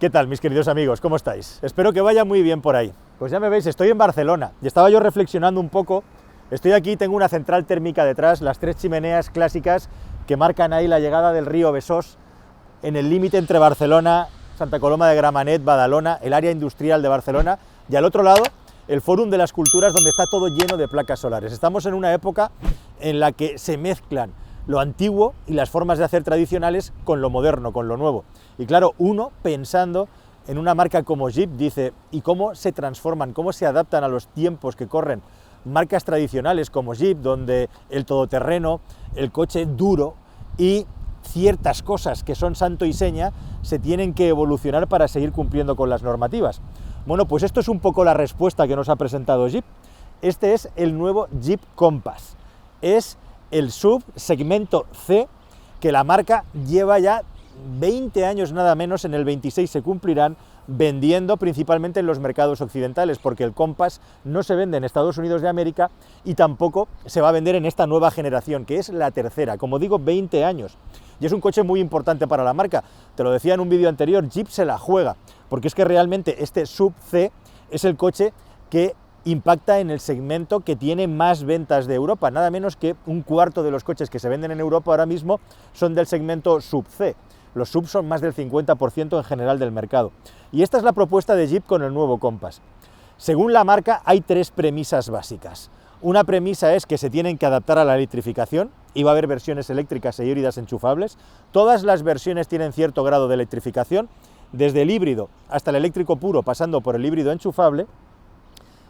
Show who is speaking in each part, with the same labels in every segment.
Speaker 1: ¿Qué tal, mis queridos amigos? ¿Cómo estáis? Espero que vaya muy bien por ahí. Pues ya me veis, estoy en Barcelona y estaba yo reflexionando un poco. Estoy aquí, tengo una central térmica detrás, las tres chimeneas clásicas que marcan ahí la llegada del río Besós en el límite entre Barcelona, Santa Coloma de Gramenet, Badalona, el área industrial de Barcelona, y al otro lado el Fòrum de las Culturas, donde está todo lleno de placas solares. Estamos en una época en la que se mezclan lo antiguo y las formas de hacer tradicionales con lo moderno, con lo nuevo. Y claro, uno pensando en una marca como Jeep dice, ¿y cómo se transforman, cómo se adaptan a los tiempos que corren marcas tradicionales como Jeep, donde el todoterreno, el coche duro y ciertas cosas que son santo y seña se tienen que evolucionar para seguir cumpliendo con las normativas? Bueno, pues esto es un poco la respuesta que nos ha presentado Jeep. Este es el nuevo Jeep Compass. Es el SUV segmento C, que la marca lleva ya 20 años nada menos, en el 26 se cumplirán, vendiendo principalmente en los mercados occidentales, porque el Compass no se vende en Estados Unidos de América y tampoco se va a vender en esta nueva generación, que es la tercera, como digo, 20 años. Y es un coche muy importante para la marca. Te lo decía en un vídeo anterior, Jeep se la juega, porque es que realmente este SUV C es el coche que impacta en el segmento que tiene más ventas de Europa. Nada menos que un cuarto de los coches que se venden en Europa ahora mismo son del segmento SUV C. Los SUV son más del 50% en general del mercado. Y esta es la propuesta de Jeep con el nuevo Compass. Según la marca, hay tres premisas básicas. Una premisa es que se tienen que adaptar a la electrificación y va a haber versiones eléctricas e híbridas enchufables. Todas las versiones tienen cierto grado de electrificación, desde el híbrido hasta el eléctrico puro, pasando por el híbrido enchufable.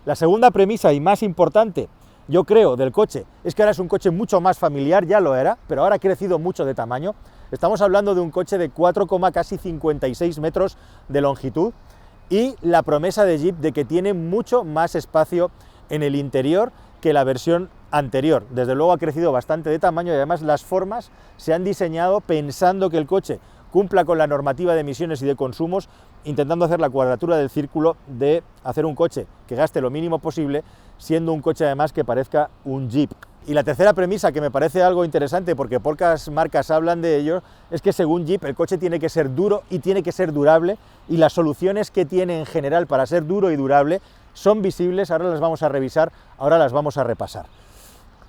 Speaker 1: La segunda premisa y más importante, yo creo, del coche, es que ahora es un coche mucho más familiar, ya lo era, pero ahora ha crecido mucho de tamaño. Estamos hablando de un coche de 4,56 metros de longitud y la promesa de Jeep de que tiene mucho más espacio en el interior que la versión anterior. Desde luego ha crecido bastante de tamaño y además las formas se han diseñado pensando que el coche cumpla con la normativa de emisiones y de consumos, intentando hacer la cuadratura del círculo de hacer un coche que gaste lo mínimo posible, siendo un coche además que parezca un Jeep. Y la tercera premisa, que me parece algo interesante porque pocas marcas hablan de ello, es que según Jeep el coche tiene que ser duro y tiene que ser durable, y las soluciones que tiene en general para ser duro y durable son visibles. Ahora las vamos a revisar, ahora las vamos a repasar,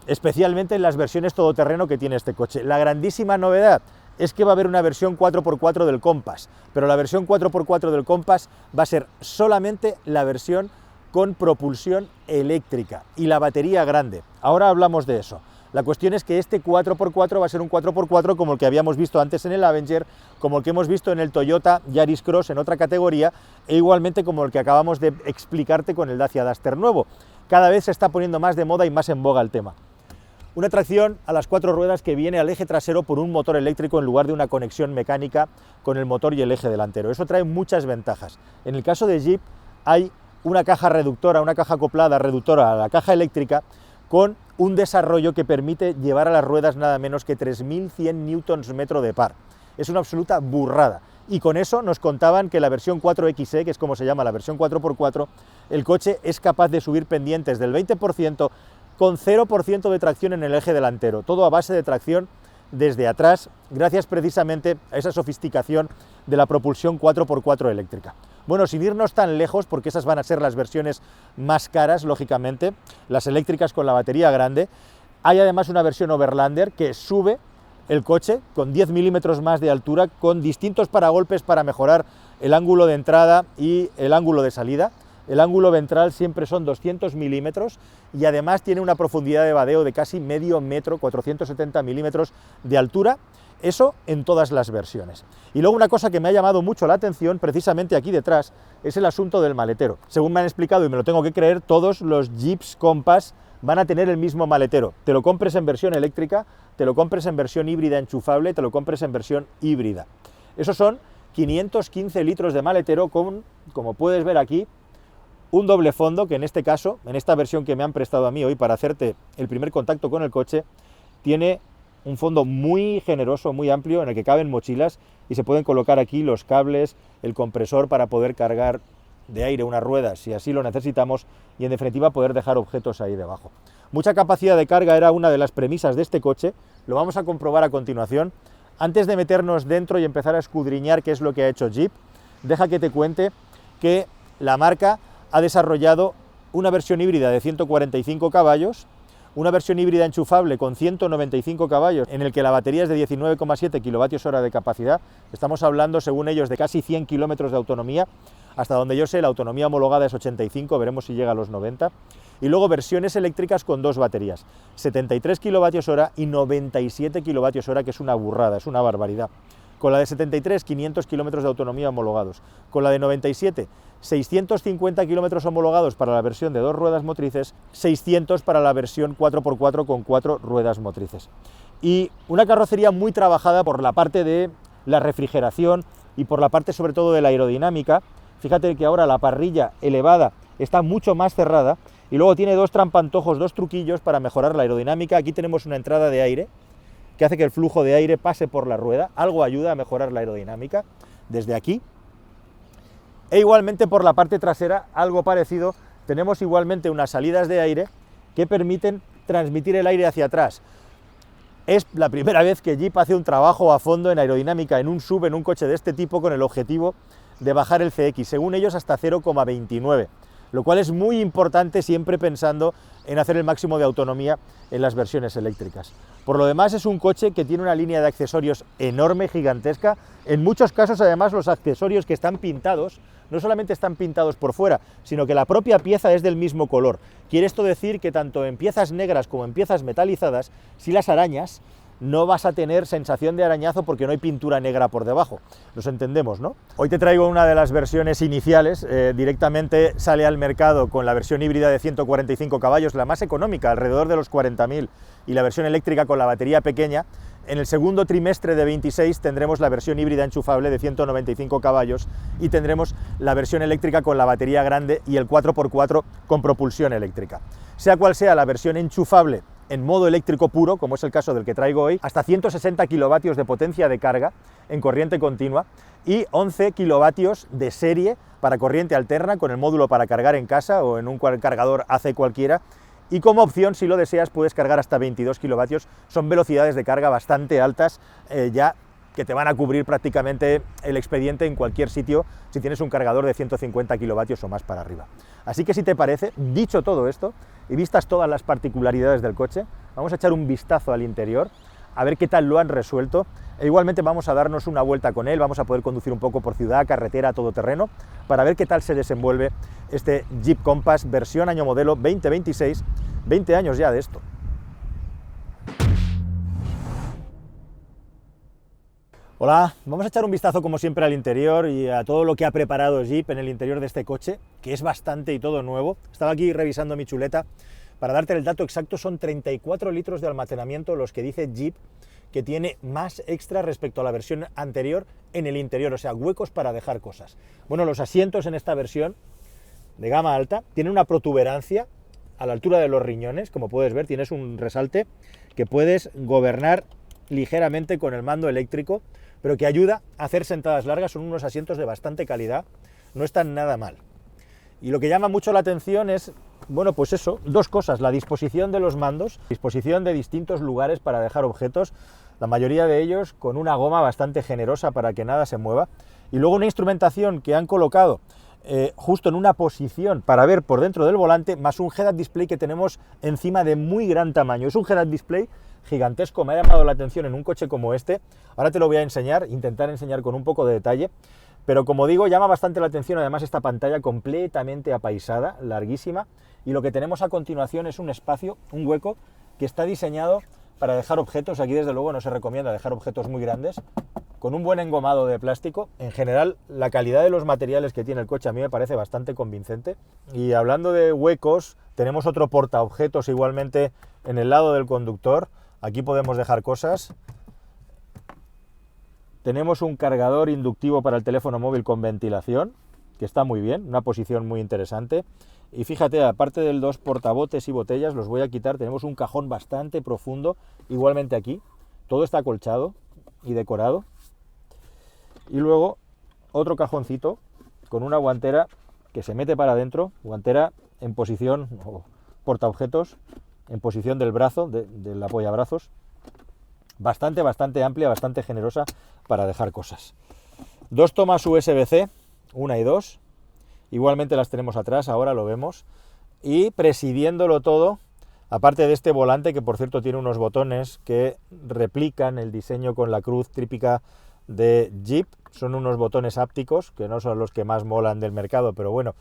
Speaker 1: especialmente en las versiones todoterreno que tiene este coche. La grandísima novedad es que va a haber una versión 4x4 del Compass, pero la versión 4x4 del Compass va a ser solamente la versión con propulsión eléctrica y la batería grande. Ahora hablamos de eso. La cuestión es que este 4x4 va a ser un 4x4 como el que habíamos visto antes en el Avenger, como el que hemos visto en el Toyota Yaris Cross en otra categoría, e igualmente como el que acabamos de explicarte con el Dacia Duster nuevo. Cada vez se está poniendo más de moda y más en boga el tema. Una tracción a las cuatro ruedas que viene al eje trasero por un motor eléctrico en lugar de una conexión mecánica con el motor y el eje delantero. Eso trae muchas ventajas. En el caso de Jeep hay una caja reductora, una caja acoplada reductora a la caja eléctrica con un desarrollo que permite llevar a las ruedas nada menos que 3.100 Nm de par. Es una absoluta burrada. Y con eso nos contaban que la versión 4XE, que es como se llama la versión 4x4, el coche es capaz de subir pendientes del 20%, con 0% de tracción en el eje delantero, todo a base de tracción desde atrás, gracias precisamente a esa sofisticación de la propulsión 4x4 eléctrica. Bueno, sin irnos tan lejos, porque esas van a ser las versiones más caras, lógicamente, las eléctricas con la batería grande, hay además una versión Overlander que sube el coche con 10 milímetros más de altura, con distintos paragolpes para mejorar el ángulo de entrada y el ángulo de salida. El ángulo ventral siempre son 200 milímetros y además tiene una profundidad de vadeo de casi medio metro, 470 milímetros de altura, eso en todas las versiones. Y luego una cosa que me ha llamado mucho la atención, precisamente aquí detrás, es el asunto del maletero. Según me han explicado, y me lo tengo que creer, todos los Jeeps Compass van a tener el mismo maletero. Te lo compres en versión eléctrica, te lo compres en versión híbrida enchufable, te lo compres en versión híbrida. Esos son 515 litros de maletero con, como puedes ver aquí, un doble fondo que en este caso, en esta versión que me han prestado a mí hoy para hacerte el primer contacto con el coche, tiene un fondo muy generoso, muy amplio, en el que caben mochilas y se pueden colocar aquí los cables, el compresor para poder cargar de aire unas ruedas si así lo necesitamos y en definitiva poder dejar objetos ahí debajo. Mucha capacidad de carga era una de las premisas de este coche, lo vamos a comprobar a continuación. Antes de meternos dentro y empezar a escudriñar qué es lo que ha hecho Jeep, deja que te cuente que la marca ha desarrollado una versión híbrida de 145 caballos, una versión híbrida enchufable con 195 caballos, en el que la batería es de 19,7 kWh de capacidad. Estamos hablando, según ellos, de casi 100 kilómetros de autonomía. Hasta donde yo sé, la autonomía homologada es 85, veremos si llega a los 90. Y luego versiones eléctricas con dos baterías, 73 kWh y 97 kWh, que es una burrada, es una barbaridad. Con la de 73, 500 kilómetros de autonomía homologados. Con la de 97, 650 kilómetros homologados para la versión de 2 ruedas motrices, 600 para la versión 4x4 con 4 ruedas motrices. Y una carrocería muy trabajada por la parte de la refrigeración y por la parte sobre todo de la aerodinámica. Fíjate que ahora la parrilla elevada está mucho más cerrada y luego tiene dos trampantojos, dos truquillos para mejorar la aerodinámica. Aquí tenemos una entrada de aire que hace que el flujo de aire pase por la rueda, algo ayuda a mejorar la aerodinámica desde aquí. E igualmente por la parte trasera, algo parecido, tenemos igualmente unas salidas de aire que permiten transmitir el aire hacia atrás. Es la primera vez que Jeep hace un trabajo a fondo en aerodinámica en un SUV, en un coche de este tipo, con el objetivo de bajar el CX, según ellos hasta 0,29, lo cual es muy importante siempre pensando en hacer el máximo de autonomía en las versiones eléctricas. Por lo demás es un coche que tiene una línea de accesorios enorme, gigantesca. En muchos casos además los accesorios que están pintados no solamente están pintados por fuera, sino que la propia pieza es del mismo color. Quiere esto decir que tanto en piezas negras como en piezas metalizadas, si las arañas, no vas a tener sensación de arañazo porque no hay pintura negra por debajo. Nos entendemos, ¿no? Hoy te traigo una de las versiones iniciales, directamente sale al mercado con la versión híbrida de 145 caballos, la más económica, alrededor de los 40.000, y la versión eléctrica con la batería pequeña. En el segundo trimestre de 26 tendremos la versión híbrida enchufable de 195 caballos y tendremos la versión eléctrica con la batería grande y el 4x4 con propulsión eléctrica. Sea cual sea la versión enchufable en modo eléctrico puro, como es el caso del que traigo hoy, hasta 160 kilovatios de potencia de carga en corriente continua y 11 kilovatios de serie para corriente alterna con el módulo para cargar en casa o en un cargador AC cualquiera. Y como opción, si lo deseas, puedes cargar hasta 22 kilovatios. Son velocidades de carga bastante altas, ya que te van a cubrir prácticamente el expediente en cualquier sitio si tienes un cargador de 150 kilovatios o más para arriba. Así que si te parece, dicho todo esto y vistas todas las particularidades del coche, vamos a echar un vistazo al interior, a ver qué tal lo han resuelto. E igualmente vamos a darnos una vuelta con él, vamos a poder conducir un poco por ciudad, carretera, todoterreno, para ver qué tal se desenvuelve este Jeep Compass versión año modelo 2026, 20 años ya de esto. Hola, vamos a echar un vistazo como siempre al interior y a todo lo que ha preparado Jeep en el interior de este coche, que es bastante y todo nuevo. Estaba aquí revisando mi chuleta. Para darte el dato exacto, son 34 litros de almacenamiento los que dice Jeep que tiene más extra respecto a la versión anterior en el interior, o sea, huecos para dejar cosas. Bueno, los asientos en esta versión de gama alta tienen una protuberancia a la altura de los riñones, como puedes ver, tienes un resalte que puedes gobernar ligeramente con el mando eléctrico, pero que ayuda a hacer sentadas largas. Son unos asientos de bastante calidad, no están nada mal. Y lo que llama mucho la atención es, bueno, pues eso, dos cosas: la disposición de los mandos, disposición de distintos lugares para dejar objetos, la mayoría de ellos con una goma bastante generosa para que nada se mueva, y luego una instrumentación que han colocado justo en una posición para ver por dentro del volante, más un head-up display que tenemos encima de muy gran tamaño. Es un head-up display gigantesco, me ha llamado la atención en un coche como este. Ahora te lo voy a enseñar, intentar enseñar con un poco de detalle, pero como digo, llama bastante la atención además esta pantalla completamente apaisada, larguísima, y lo que tenemos a continuación es un espacio, un hueco, que está diseñado para dejar objetos. Aquí desde luego no se recomienda dejar objetos muy grandes, con un buen engomado de plástico. En general, la calidad de los materiales que tiene el coche a mí me parece bastante convincente. Y hablando de huecos, tenemos otro portaobjetos igualmente en el lado del conductor. Aquí podemos dejar cosas. Tenemos un cargador inductivo para el teléfono móvil con ventilación, que está muy bien, una posición muy interesante. Y fíjate, aparte del dos portabotes y botellas, los voy a quitar, tenemos un cajón bastante profundo, igualmente aquí. Todo está acolchado y decorado. Y luego otro cajoncito con una guantera que se mete para adentro, guantera en posición, o portaobjetos, en posición del brazo, del apoyabrazos. Bastante amplia, bastante generosa para dejar cosas. Dos tomas USB-C 1 y 2, igualmente las tenemos atrás, ahora lo vemos, y presidiéndolo todo, aparte de este volante, que por cierto tiene unos botones que replican el diseño con la cruz típica de Jeep, son unos botones ápticos, que no son los que más molan del mercado, pero bueno,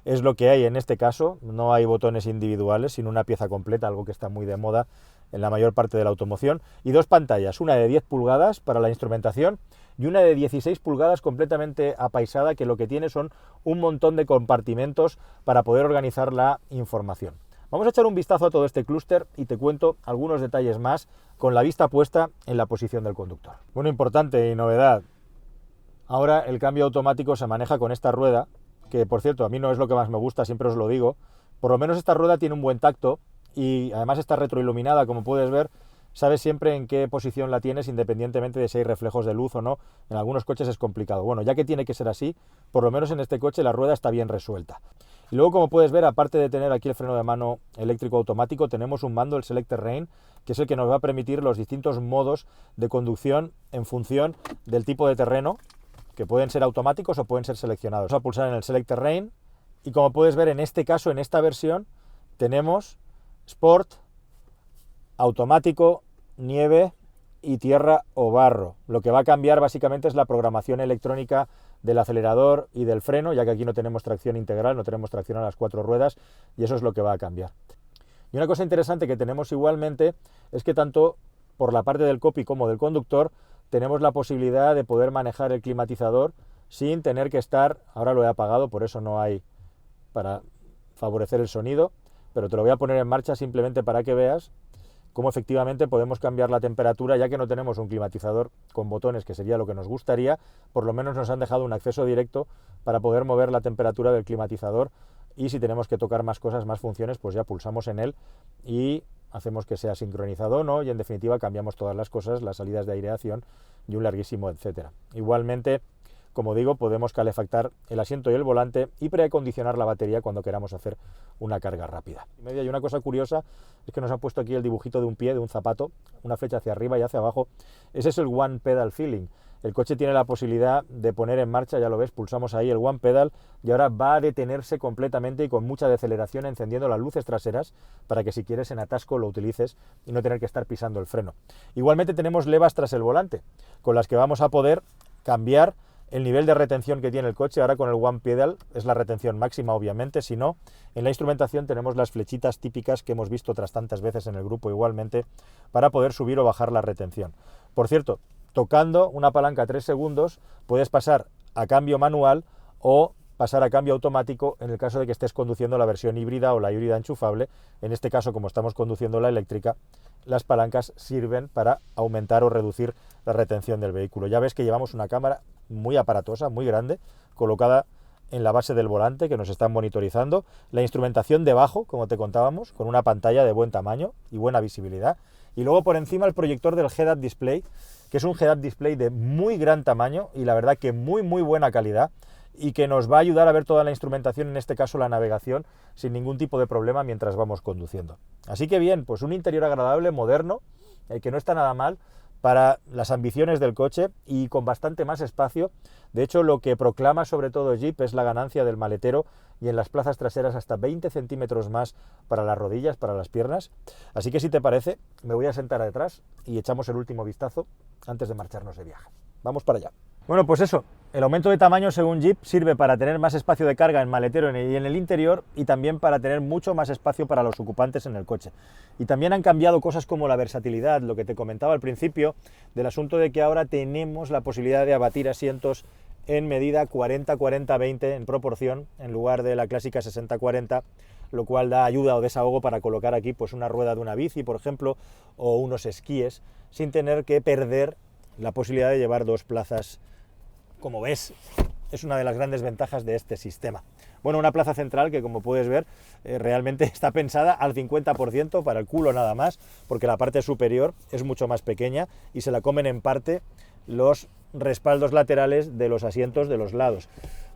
Speaker 1: es lo que hay en este caso, no hay botones individuales, sino una pieza completa, algo que está muy de moda en la mayor parte de la automoción, y dos pantallas, una de 10 pulgadas para la instrumentación y una de 16 pulgadas completamente apaisada, que lo que tiene son un montón de compartimentos para poder organizar la información. Vamos a echar un vistazo a todo este clúster y te cuento algunos detalles más con la vista puesta en la posición del conductor. Bueno, importante y novedad, ahora el cambio automático se maneja con esta rueda, que por cierto a mí no es lo que más me gusta, siempre os lo digo, por lo menos esta rueda tiene un buen tacto y además está retroiluminada, como puedes ver, sabes siempre en qué posición la tienes independientemente de si hay reflejos de luz o no. En algunos coches es complicado. Bueno, ya que tiene que ser así, por lo menos en este coche la rueda está bien resuelta. Y luego, como puedes ver, aparte de tener aquí el freno de mano eléctrico automático, tenemos un mando, el Select Terrain, que es el que nos va a permitir los distintos modos de conducción en función del tipo de terreno, que pueden ser automáticos o pueden ser seleccionados. Vamos a pulsar en el Select Terrain y como puedes ver en este caso, en esta versión, tenemos Sport, automático, nieve y tierra o barro. Lo que va a cambiar básicamente es la programación electrónica del acelerador y del freno, ya que aquí no tenemos tracción integral, no tenemos tracción a las 4 ruedas y eso es lo que va a cambiar. Y una cosa interesante que tenemos igualmente es que tanto por la parte del copy como del conductor tenemos la posibilidad de poder manejar el climatizador sin tener que estar, ahora lo he apagado, por eso no hay para favorecer el sonido, pero te lo voy a poner en marcha simplemente para que veas cómo efectivamente podemos cambiar la temperatura, ya que no tenemos un climatizador con botones, que sería lo que nos gustaría. Por lo menos nos han dejado un acceso directo para poder mover la temperatura del climatizador, y si tenemos que tocar más cosas, más funciones, pues ya pulsamos en él y hacemos que sea sincronizado o no, y en definitiva cambiamos todas las cosas, las salidas de aireación y un larguísimo etcétera. Igualmente, como digo, podemos calefactar el asiento y el volante y preacondicionar la batería cuando queramos hacer una carga rápida. Y una cosa curiosa es que nos ha puesto aquí el dibujito de un pie, de un zapato, una flecha hacia arriba y hacia abajo. Ese es el One Pedal Feeling. El coche tiene la posibilidad de poner en marcha, ya lo ves, pulsamos ahí el One Pedal y ahora va a detenerse completamente y con mucha deceleración, encendiendo las luces traseras para que si quieres en atasco lo utilices y no tener que estar pisando el freno. Igualmente tenemos levas tras el volante, con las que vamos a poder cambiar el nivel de retención que tiene el coche. Ahora con el One Pedal es la retención máxima, obviamente, si no, en la instrumentación tenemos las flechitas típicas que hemos visto otras tantas veces en el grupo igualmente, para poder subir o bajar la retención. Por cierto, tocando una palanca 3 segundos puedes pasar a cambio manual o pasar a cambio automático en el caso de que estés conduciendo la versión híbrida o la híbrida enchufable. En este caso, como estamos conduciendo la eléctrica, las palancas sirven para aumentar o reducir la retención del vehículo. Ya ves que llevamos una cámara muy aparatosa, muy grande, colocada en la base del volante, que nos están monitorizando. La instrumentación debajo, como te contábamos, con una pantalla de buen tamaño y buena visibilidad. Y luego por encima el proyector del Head-Up Display, que es un Head-Up Display de muy gran tamaño y la verdad que muy buena calidad, y que nos va a ayudar a ver toda la instrumentación, en este caso la navegación, sin ningún tipo de problema mientras vamos conduciendo. Así que bien, pues un interior agradable, moderno, que no está nada mal para las ambiciones del coche y con bastante más espacio. De hecho, lo que proclama sobre todo Jeep es la ganancia del maletero, y en las plazas traseras hasta 20 centímetros más para las rodillas, para las piernas. Así que si te parece, me voy a sentar detrás y echamos el último vistazo antes de marcharnos de viaje. Vamos para allá. Bueno, pues eso, el aumento de tamaño según Jeep sirve para tener más espacio de carga en maletero y en el interior, y también para tener mucho más espacio para los ocupantes en el coche. Y también han cambiado cosas como la versatilidad, lo que te comentaba al principio, del asunto de que ahora tenemos la posibilidad de abatir asientos en medida 40-40-20 en proporción, en lugar de la clásica 60-40, lo cual da ayuda o desahogo para colocar aquí pues una rueda de una bici, por ejemplo, o unos esquíes, sin tener que perder la posibilidad de llevar dos plazas. Como ves, es una de las grandes ventajas de este sistema. Bueno, una plaza central que, como puedes ver, realmente está pensada al 50% para el culo nada más, porque la parte superior es mucho más pequeña y se la comen en parte los respaldos laterales de los asientos de los lados,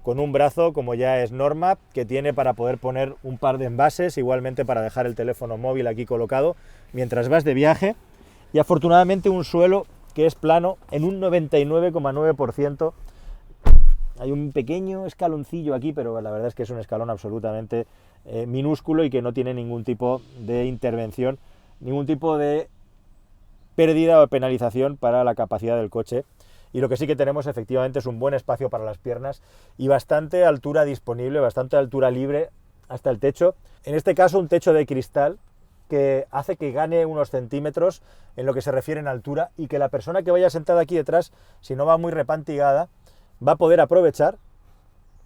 Speaker 1: con un brazo, como ya es norma, que tiene para poder poner un par de envases, igualmente para dejar el teléfono móvil aquí colocado mientras vas de viaje, y afortunadamente un suelo que es plano en un 99,9%. hay un pequeño escaloncillo aquí, pero la verdad es que es un escalón absolutamente minúsculo y que no tiene ningún tipo de intervención, ningún tipo de pérdida o penalización para la capacidad del coche. Y lo que sí que tenemos efectivamente es un buen espacio para las piernas y bastante altura disponible, bastante altura libre hasta el techo. En este caso un techo de cristal que hace que gane unos centímetros en lo que se refiere en altura y que la persona que vaya sentada aquí detrás, si no va muy repantigada, va a poder aprovechar.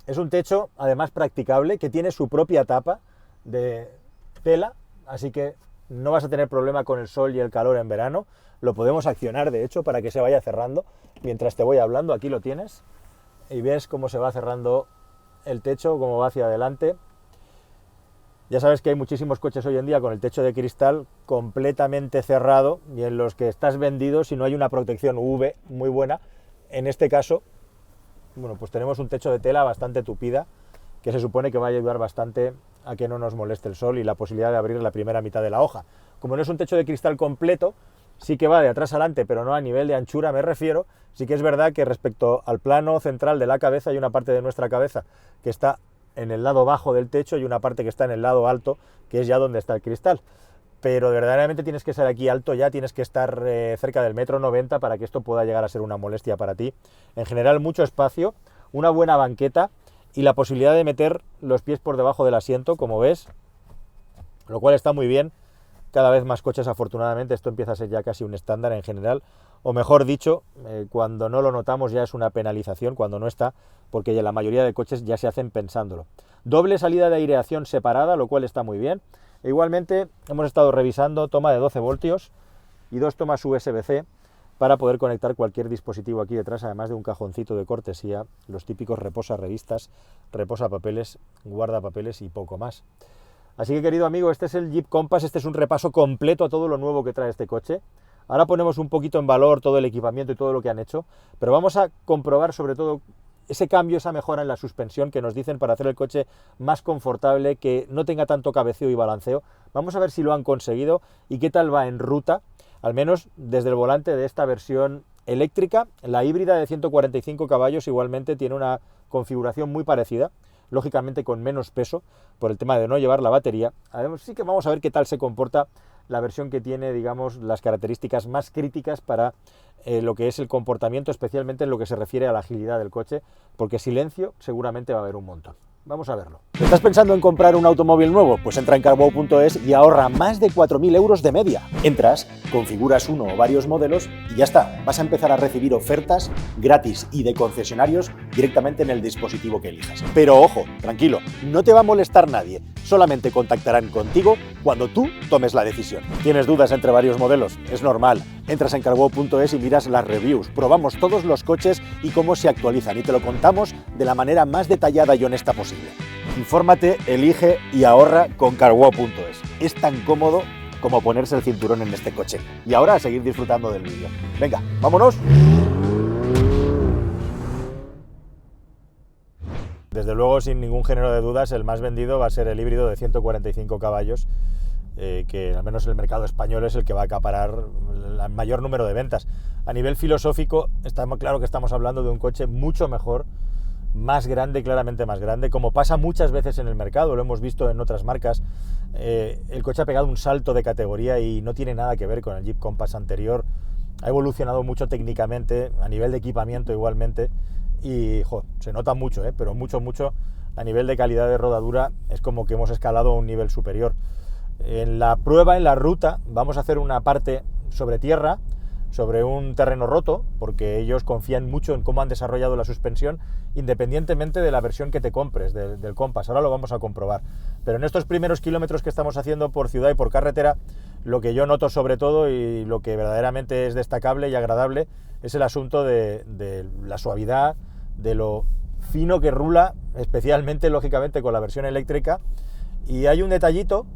Speaker 1: Es un techo además practicable que tiene su propia tapa de tela, así que no vas a tener problema con el sol y el calor en verano. Lo podemos accionar de hecho para que se vaya cerrando mientras te voy hablando. Aquí lo tienes y ves cómo se va cerrando el techo, cómo va hacia adelante. Ya sabes que hay muchísimos coches hoy en día con el techo de cristal completamente cerrado y en los que estás vendido si no hay una protección UV muy buena. En este caso, bueno, pues tenemos un techo de tela bastante tupida que se supone que va a ayudar bastante a que no nos moleste el sol y la posibilidad de abrir la primera mitad de la hoja. Como no es un techo de cristal completo, sí que va de atrás adelante, pero no a nivel de anchura me refiero. Sí que es verdad que respecto al plano central de la cabeza hay una parte de nuestra cabeza que está en el lado bajo del techo y una parte que está en el lado alto, que es ya donde está el cristal. Pero verdaderamente tienes que estar aquí alto ya, tienes que estar cerca del 1,90 m para que esto pueda llegar a ser una molestia para ti. En general, mucho espacio, una buena banqueta y la posibilidad de meter los pies por debajo del asiento, como ves, lo cual está muy bien. Cada vez más coches, afortunadamente, esto empieza a ser ya casi un estándar en general, o mejor dicho, cuando no lo notamos ya es una penalización, cuando no está, porque ya la mayoría de coches ya se hacen pensándolo. Doble salida de aireación separada, lo cual está muy bien. E igualmente hemos estado revisando toma de 12 voltios y 2 tomas USB-C para poder conectar cualquier dispositivo aquí detrás, además de un cajoncito de cortesía, los típicos reposa-revistas, reposa-papeles, guardapapeles y poco más. Así que, querido amigo, este es el Jeep Compass, este es un repaso completo a todo lo nuevo que trae este coche. Ahora ponemos un poquito en valor todo el equipamiento y todo lo que han hecho, pero vamos a comprobar sobre todo ese cambio, esa mejora en la suspensión que nos dicen para hacer el coche más confortable, que no tenga tanto cabeceo y balanceo. Vamos a ver si lo han conseguido y qué tal va en ruta, al menos desde el volante de esta versión eléctrica. La híbrida de 145 caballos igualmente tiene una configuración muy parecida, lógicamente con menos peso por el tema de no llevar la batería. Además, sí que vamos a ver qué tal se comporta la versión que tiene, digamos, las características más críticas para lo que es el comportamiento, especialmente en lo que se refiere a la agilidad del coche, porque silencio seguramente va a haber un montón. Vamos a verlo. ¿Estás pensando en comprar un automóvil nuevo? Pues entra en carwow.es y ahorra más de 4.000 euros de media. Entras, configuras uno o varios modelos y ya está. Vas a empezar a recibir ofertas gratis y de concesionarios directamente en el dispositivo que elijas. Pero ojo, tranquilo, no te va a molestar nadie. Solamente contactarán contigo cuando tú tomes la decisión. ¿Tienes dudas entre varios modelos? Es normal. Entras en carwow.es y miras las reviews. Probamos todos los coches y cómo se actualizan y te lo contamos de la manera más detallada y honesta posible. Infórmate, elige y ahorra con carwow.es. Es tan cómodo como ponerse el cinturón en este coche. Y ahora a seguir disfrutando del vídeo. Venga, ¡vámonos! Desde luego, sin ningún género de dudas, el más vendido va a ser el híbrido de 145 caballos, que al menos en el mercado español es el que va a acaparar el mayor número de ventas. A nivel filosófico, está claro que estamos hablando de un coche mucho mejor, más grande, claramente más grande, como pasa muchas veces en el mercado, lo hemos visto en otras marcas. El coche ha pegado un salto de categoría y no tiene nada que ver con el Jeep Compass anterior. Ha evolucionado mucho técnicamente, a nivel de equipamiento igualmente, y se nota mucho, pero mucho a nivel de calidad de rodadura. Es como que hemos escalado a un nivel superior. En la prueba, en la ruta, vamos a hacer una parte sobre tierra, sobre un terreno roto, porque ellos confían mucho en cómo han desarrollado la suspensión, independientemente de la versión que te compres del Compass. Ahora lo vamos a comprobar. Pero en estos primeros kilómetros que estamos haciendo por ciudad y por carretera, lo que yo noto sobre todo y lo que verdaderamente es destacable y agradable es el asunto de la suavidad, de lo fino que rula, especialmente, lógicamente, con la versión eléctrica. Y hay un detallito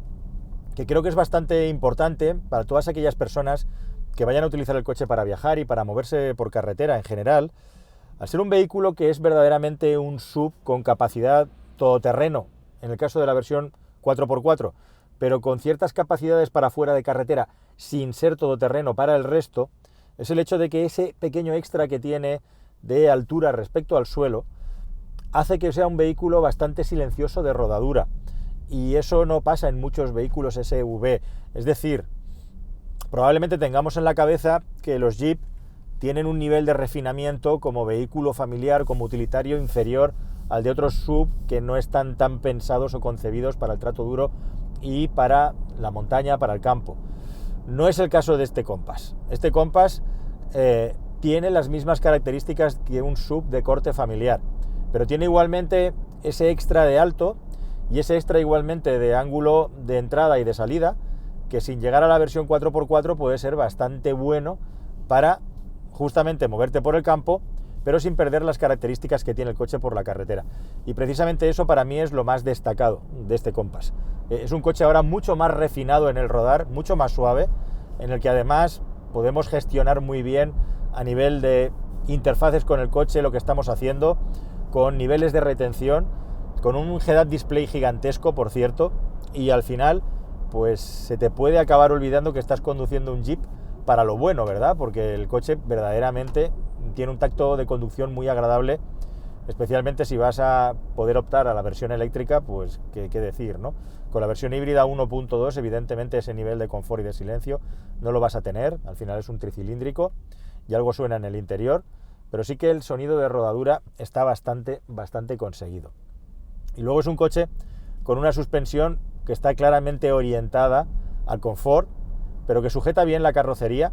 Speaker 1: que creo que es bastante importante para todas aquellas personas que vayan a utilizar el coche para viajar y para moverse por carretera en general. Al ser un vehículo que es verdaderamente un SUV con capacidad todoterreno, en el caso de la versión 4x4, pero con ciertas capacidades para fuera de carretera, sin ser todoterreno para el resto, es el hecho de que ese pequeño extra que tiene de altura respecto al suelo hace que sea un vehículo bastante silencioso de rodadura. Y eso no pasa en muchos vehículos SUV. Es decir, probablemente tengamos en la cabeza que los Jeep tienen un nivel de refinamiento como vehículo familiar, como utilitario, inferior al de otros SUV que no están tan pensados o concebidos para el trato duro y para la montaña, para el campo. No es el caso de este Compass. Este Compass tiene las mismas características que un SUV de corte familiar, pero tiene igualmente ese extra de alto y ese extra igualmente de ángulo de entrada y de salida, que sin llegar a la versión 4x4 puede ser bastante bueno para justamente moverte por el campo, pero sin perder las características que tiene el coche por la carretera. Y precisamente eso para mí es lo más destacado de este Compass. Es un coche ahora mucho más refinado en el rodar, mucho más suave, en el que además podemos gestionar muy bien a nivel de interfaces con el coche lo que estamos haciendo, con niveles de retención, con un head-up display gigantesco, por cierto, y al final pues se te puede acabar olvidando que estás conduciendo un Jeep para lo bueno, ¿verdad? Porque el coche verdaderamente tiene un tacto de conducción muy agradable, especialmente si vas a poder optar a la versión eléctrica, pues qué decir, ¿no? Con la versión híbrida 1.2 evidentemente ese nivel de confort y de silencio no lo vas a tener, al final es un tricilíndrico y algo suena en el interior, pero sí que el sonido de rodadura está bastante conseguido. Y luego es un coche con una suspensión que está claramente orientada al confort, pero que sujeta bien la carrocería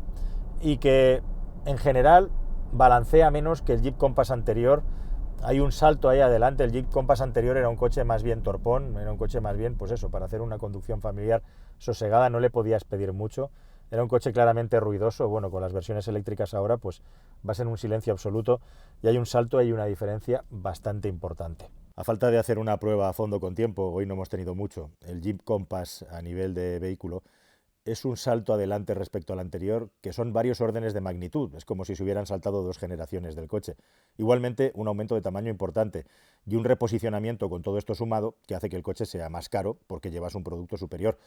Speaker 1: y que en general balancea menos que el Jeep Compass anterior. Hay un salto ahí adelante. El Jeep Compass anterior era un coche más bien torpón, era un coche más bien, pues eso, para hacer una conducción familiar sosegada no le podías pedir mucho. Era un coche claramente ruidoso. Bueno, con las versiones eléctricas ahora pues vas en un silencio absoluto y hay un salto, hay una diferencia bastante importante. A falta de hacer una prueba a fondo con tiempo, hoy no hemos tenido mucho, el Jeep Compass a nivel de vehículo es un salto adelante respecto al anterior, que son varios órdenes de magnitud, es como si se hubieran saltado 2 generaciones del coche. Igualmente, un aumento de tamaño importante y un reposicionamiento con todo esto sumado que hace que el coche sea más caro porque llevas un producto superior.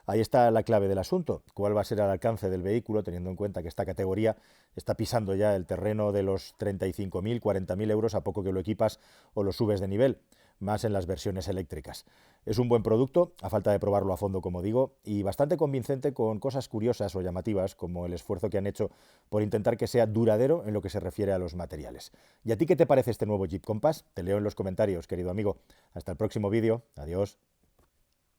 Speaker 1: Ahí está la clave del asunto, cuál va a ser el alcance del vehículo, teniendo en cuenta que esta categoría está pisando ya el terreno de los 35.000, 40.000 euros a poco que lo equipas o lo subes de nivel, más en las versiones eléctricas. Es un buen producto, a falta de probarlo a fondo, como digo, y bastante convincente con cosas curiosas o llamativas, como el esfuerzo que han hecho por intentar que sea duradero en lo que se refiere a los materiales. ¿Y a ti qué te parece este nuevo Jeep Compass? Te leo en los comentarios, querido amigo. Hasta el próximo vídeo. Adiós.